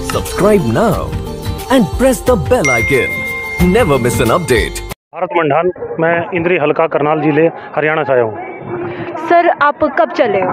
Subscribe now and press the bell icon. Never miss an update. Bharat मंडान, मैं इंद्री हल्का करनाल जिले हरियाणा से आया हूँ। सर, आप कब चले हो?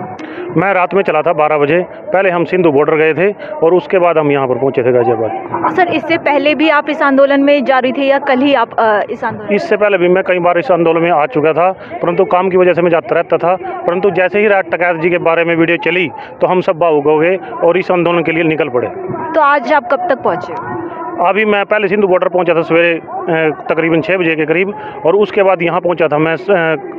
मैं रात में चला था 12 बजे। पहले हम सिंधु बॉर्डर गए थे और उसके बाद हम यहाँ पर पहुँचे थे गाजियाबाद। सर, इससे पहले भी आप इस आंदोलन में जा रही थे या कल ही आप इस आंदोलन? इससे पहले भी मैं कई बार इस आंदोलन में आ चुका था, परंतु काम की वजह से मैं जाता रहता था। परंतु जैसे ही राज टकैत जी के बारे में वीडियो चली तो हम सब भावुक हो गए और इस आंदोलन के लिए निकल पड़े। तो आज आप कब तक पहुँचे? अभी मैं पहले सिंधु बॉर्डर पहुंचा था सवेरे तकरीबन 6 बजे के करीब, और उसके बाद यहाँ पहुंचा था मैं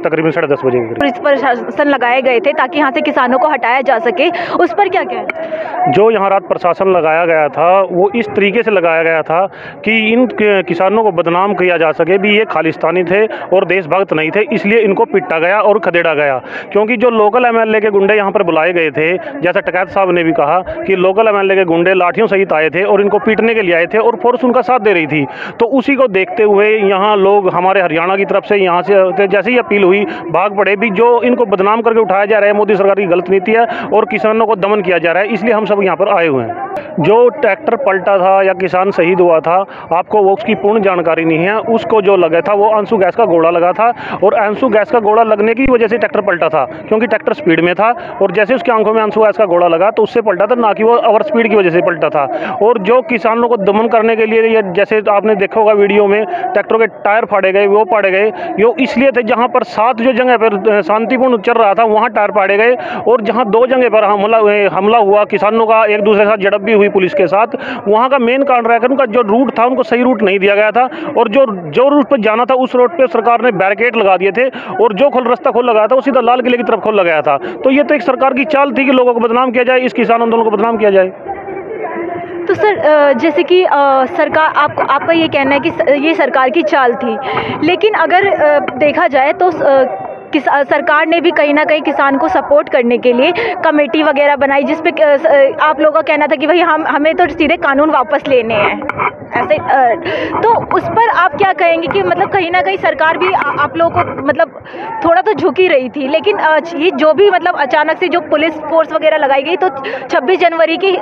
तकरीबन 10:30 बजे के करीब। पुलिस प्रशासन लगाए गए थे ताकि यहाँ से किसानों को हटाया जा सके, उस पर क्या कहना? जो यहाँ रात प्रशासन लगाया गया था वो इस तरीके से लगाया गया था कि इन किसानों को बदनाम किया जा सके भी ये खालिस्तानी थे और देशभक्त नहीं थे, इसलिए इनको पिटा गया और खदेड़ा गया। क्योंकि जो लोकल MLA के गुंडे यहाँ पर बुलाए गए थे, जैसा टकैत साहब ने भी कहा कि लोकल MLA के गुंडे लाठियों सहित आए थे और इनको पीटने के लिए आए थे और फोर्स उनका साथ दे रही थी। तो उसी को देखते हुए यहाँ लोग हमारे हरियाणा की तरफ से यहाँ से जैसे ही अपील हुई भाग पड़े भी जो इनको बदनाम करके उठाया जा रहा है, मोदी सरकार की गलत नीति है और किसानों को दमन किया जा रहा है, इसलिए हम सब यहाँ पर आए हुए हैं। जो ट्रैक्टर पलटा था या किसान शहीद हुआ था, आपको वो उसकी पूर्ण जानकारी नहीं है। उसको जो लगा था वो आंसू गैस का गोला लगा था और आंसू गैस का गोला लगने की वजह से ट्रैक्टर पलटा था, क्योंकि ट्रैक्टर स्पीड में था और जैसे उसकी आंखों में आंसू गैस का गोला लगा तो उससे पलटा था, ना कि वो ओवर स्पीड की वजह से पलटा था। और जो किसानों को दमन करने के लिए जैसे आपने देखा होगा वीडियो में, ट्रैक्टरों के टायर फाड़े गए, वो फाड़े गए, ये इसलिए थे जहां पर 7 जो जगह पर शांतिपूर्ण चल रहा था वहां टायर फाड़े गए, और जहां 2 जगह पर हमला हुआ, किसानों का एक दूसरे के साथ झड़प भी हुई पुलिस के साथ, वहां का मेन कारण रहा उनका जो रूट था उनको सही रूट नहीं दिया गया था, और जो रूट पर जाना था उस रोड पर सरकार ने बैरिकेड लगा दिए थे, और जो रास्ता खोल लगाया था वो सीधा लाल किले की तरफ खोल लगाया था। तो ये तो एक सरकार की चाल थी कि लोगों को बदनाम किया जाए, इस किसान आंदोलन को बदनाम किया जाए। तो सर, जैसे कि सरकार आपका ये कहना है कि ये सरकार की चाल थी, लेकिन अगर देखा जाए तो सरकार ने भी कहीं ना कहीं किसान को सपोर्ट करने के लिए कमेटी वगैरह बनाई, जिसपे आप लोगों का कहना था कि भाई हमें तो सीधे कानून वापस लेने हैं ऐसे। तो उस पर आप क्या कहेंगे कि मतलब कहीं ना कहीं सरकार भी आप लोगों को मतलब थोड़ा तो झुक ही रही थी, लेकिन ये जो भी मतलब अचानक से जो पुलिस फोर्स वगैरह लगाई गई तो 26 जनवरी की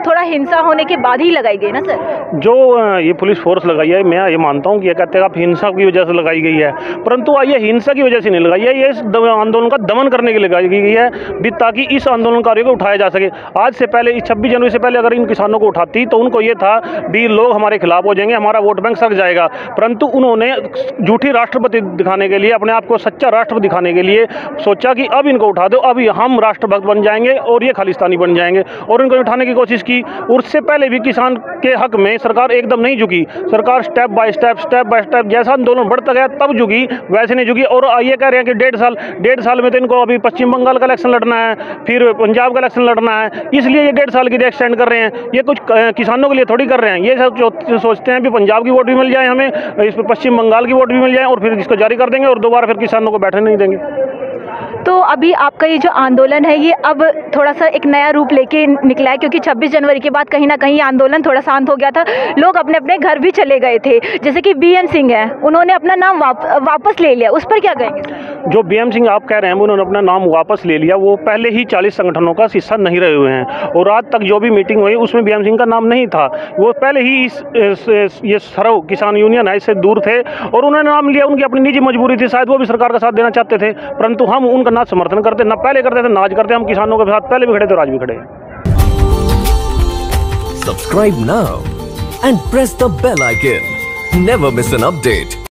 थोड़ा हिंसा होने के बाद ही लगाई गई ना सर? जो ये पुलिस फोर्स लगाई है, मैं ये मानता हूँ कि ये कहते हैं आप हिंसा की वजह से लगाई गई है, परंतु ये हिंसा की वजह से नहीं लगाई है, ये इस आंदोलन का दमन करने के लिए लगाई गई है भी ताकि इस आंदोलनकारियों को उठाया जा सके। आज से पहले, इस 26 जनवरी से पहले अगर इन किसानों को उठाती तो उनको ये था भी लोग हमारे खिलाफ हो जाएंगे, हमारा वोट बैंक सड़ जाएगा, परंतु उन्होंने झूठी राष्ट्रपति दिखाने के लिए, अपने आप को सच्चा राष्ट्रपति दिखाने के लिए सोचा कि अब इनको उठा दो, अब हम राष्ट्रभक्त बन जाएंगे और ये खालिस्तानी बन जाएंगे, और इनको उठाने की कोशिश की। उससे पहले भी किसान के हक में सरकार एकदम नहीं झुकी, सरकार स्टेप बाय स्टेप जैसा आंदोलन बढ़ता गया तब झुकी, वैसे नहीं झुकी। और ये कह रहे हैं कि 1.5 साल में तो इनको अभी पश्चिम बंगाल का इलेक्शन लड़ना है, फिर पंजाब का इलेक्शन लड़ना है, इसलिए ये 1.5 साल की एक्सटेंड कर रहे हैं। ये कुछ किसानों के लिए थोड़ी कर रहे हैं, ये सब सोचते हैं कि पंजाब की वोट भी मिल जाए हमें, इस पर पश्चिम बंगाल की वोट भी मिल जाए और फिर इसको जारी कर देंगे और दोबारा फिर किसानों को बैठने नहीं देंगे। तो अभी आपका ये जो आंदोलन है ये अब थोड़ा सा एक नया रूप लेके निकला है, क्योंकि 26 जनवरी के बाद कहीं ना कहीं आंदोलन थोड़ा शांत हो गया था, लोग अपने अपने घर भी चले गए थे। जैसे कि BM सिंह हैं, उन्होंने अपना नाम वापस ले लिया, उस पर क्या कहेंगे? जो BM सिंह आप कह रहे हैं उन्होंने अपना नाम वापस ले लिया, वो पहले ही 40 संगठनों का हिस्सा नहीं रहे हुए हैं, और आज तक जो भी मीटिंग हुई उसमें BM सिंह का नाम नहीं था। वो पहले ही ये सरव किसान यूनियन है इससे दूर थे और उन्होंने नाम लिया, उनकी अपनी निजी मजबूरी थी, शायद वो भी सरकार का साथ देना चाहते थे, परंतु हम उनका ना समर्थन करते, ना पहले करते थे, ना आज करते। हम किसानों के साथ पहले भी खड़े थे और आज भी खड़े हैं। Subscribe now and press the bell icon. Never miss an update.